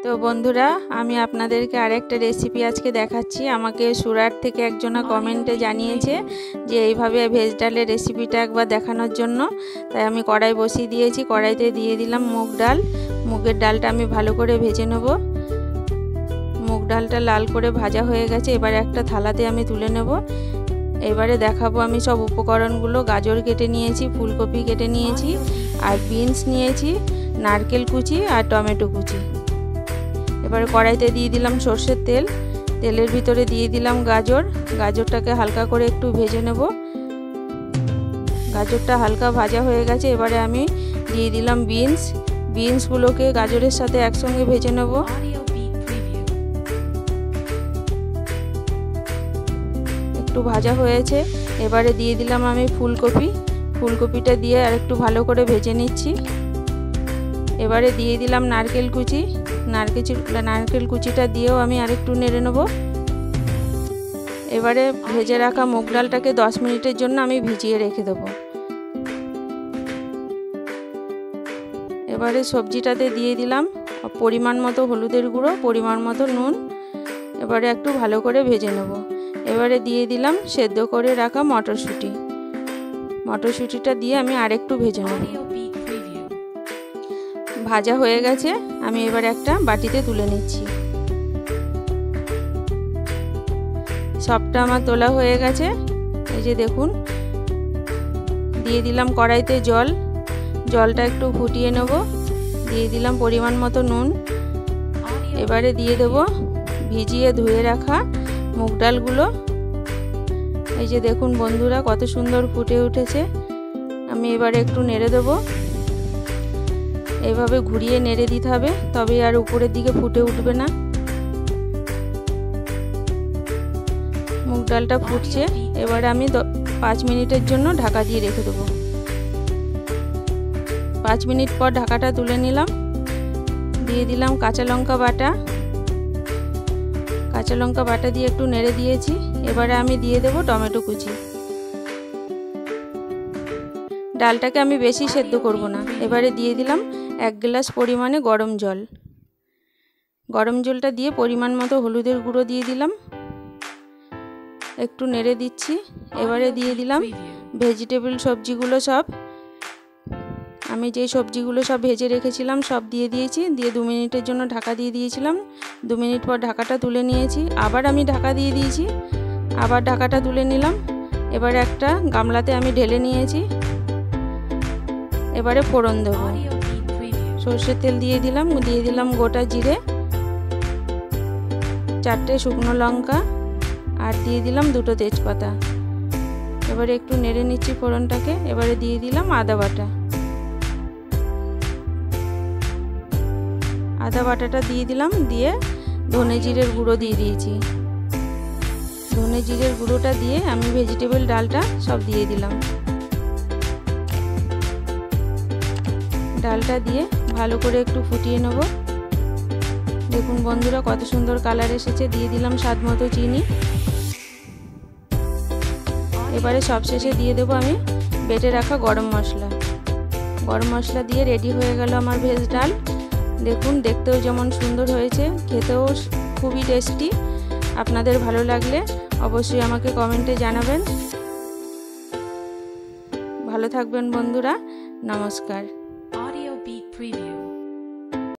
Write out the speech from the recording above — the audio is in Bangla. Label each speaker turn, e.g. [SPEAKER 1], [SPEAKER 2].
[SPEAKER 1] তো বন্ধুরা, আমি আপনাদেরকে আরেকটা রেসিপি আজকে দেখাচ্ছি। আমাকে সুরাট থেকে একজনা কমেন্টে জানিয়েছে যে এইভাবে ভেজ ডালের রেসিপিটা একবার দেখানোর জন্য। তাই আমি কড়াই বসিয়ে দিয়েছি। কড়াইতে দিয়ে দিলাম মুগ ডাল। মুগের ডালটা আমি ভালো করে ভেজে নেব। মুগ ডালটা লাল করে ভাজা হয়ে গেছে। এবারে একটা থালাতে আমি তুলে নেব। এবারে দেখাবো আমি সব উপকরণগুলো। গাজর কেটে নিয়েছি, ফুলকপি কেটে নিয়েছি, আর বিনস নিয়েছি, নারকেল কুচি আর টমেটো কুচি। এবারে কড়াইতে দিয়ে দিলাম সর্ষের তেল। তেলের ভিতরে দিয়ে দিলাম গাজর। গাজরটাকে হালকা করে একটু ভেজে নেব। গাজরটা হালকা ভাজা হয়ে গেছে। এবারে আমি দিয়ে দিলাম বিনস। বিনসগুলোকে গাজরের সাথে একসঙ্গে ভেজে নেব। একটু ভাজা হয়েছে। এবারে দিয়ে দিলাম আমি ফুলকপি। ফুলকপিটা দিয়ে আর একটু ভালো করে ভেজে নিচ্ছি। এবারে দিয়ে দিলাম নারকেল কুচি। নারকেল কুচিটা দিয়েও আমি আরেকটু নেড়ে নেব। এবারে ভেজে রাখা মুগ ডালটাকে 10 মিনিটের জন্য আমি ভিজিয়ে রেখে দেবো। এবারে সবজিটাতে দিয়ে দিলাম পরিমাণ মতো হলুদের গুঁড়ো, পরিমাণ মতো নুন। এবারে একটু ভালো করে ভেজে নেব। এবারে দিয়ে দিলাম সেদ্ধ করে রাখা মটরশুঁটি। মটরশুঁটিটা দিয়ে আমি আরেকটু ভেজে নেব। ভাজা হয়ে গেছে। আমি এবার একটা বাটিতে তুলে নিচ্ছি। সবটা আমার তোলা হয়ে গেছে। এই যে দেখুন, দিয়ে দিলাম কড়াইতে জল। জলটা একটু ফুটিয়ে নেব। দিয়ে দিলাম পরিমাণ মতো নুন। এবারে দিয়ে দেব ভিজিয়ে ধুয়ে রাখা মুগ ডালগুলো। এই যে দেখুন বন্ধুরা, কত সুন্দর ফুটে উঠেছে। আমি এবারে একটু নেড়ে দেবো। এইভাবে ঘুরিয়ে নেড়ে দিতে হবে, তবে আর উপরের দিকে ফুটে উঠবে না। মুগ ডালটা ফুটছে। এবারে আমি 5 মিনিটের জন্য ঢাকা দিয়ে রেখে দেবো। 5 মিনিট পর ঢাকাটা তুলে নিলাম। দিয়ে দিলাম কাঁচা লঙ্কা বাটা। কাঁচা লঙ্কা বাটা দিয়ে একটু নেড়ে দিয়েছি। এবারে আমি দিয়ে দেবো টমেটো কুচি। ডালটাকে আমি বেশি সেদ্ধ করব না। এবারে দিয়ে দিলাম 1 গ্লাস পরিমাণে গরম জল। গরম জলটা দিয়ে পরিমাণ মতো হলুদের গুঁড়ো দিয়ে দিলাম। একটু নেড়ে দিচ্ছি। এবারে দিয়ে দিলাম ভেজিটেবল সবজিগুলো সব। আমি যে সবজিগুলো সব ভেজে রেখেছিলাম সব দিয়ে দিয়েছি। দিয়ে 2 মিনিটের জন্য ঢাকা দিয়ে দিয়েছিলাম। 2 মিনিট পর ঢাকাটা তুলে নিয়েছি। আবার আমি ঢাকা দিয়ে দিয়েছি। আবার ঢাকাটা তুলে নিলাম। এবারে একটা গামলাতে আমি ঢেলে নিয়েছি। এবারে ফোড়ন দেবো। সর্ষের তেল দিয়ে দিলাম গোটা জিরে, 4টে শুকনো লঙ্কা, আর দিয়ে দিলাম 2টো তেজপাতা। এবারে একটু নেড়ে নিচ্ছি ফোড়নটাকে। এবারে দিয়ে দিলাম আদা বাটা। আদা বাটাটা দিয়ে দিলাম। দিয়ে ধনে জিরের গুঁড়ো দিয়ে দিয়েছি। ধনে জিরের গুঁড়োটা দিয়ে আমি ভেজিটেবল ডালটা সব দিয়ে দিলাম। ডালটা দিয়ে ভালো করে একটু ফুটিয়ে নেব। দেখুন বন্ধুরা, কত সুন্দর কালার এসেছে। দিয়ে দিলাম স্বাদ মতো চিনি। এবারে সবশেষে দিয়ে দেবো আমি বেটে রাখা গরম মশলা। গরম মশলা দিয়ে রেডি হয়ে গেল আমার ভেজ ডাল। দেখুন, দেখতেও যেমন সুন্দর হয়েছে, খেতেও খুবই টেস্টি। আপনাদের ভালো লাগলে অবশ্যই আমাকে কমেন্টে জানাবেন। ভালো থাকবেন বন্ধুরা। নমস্কার।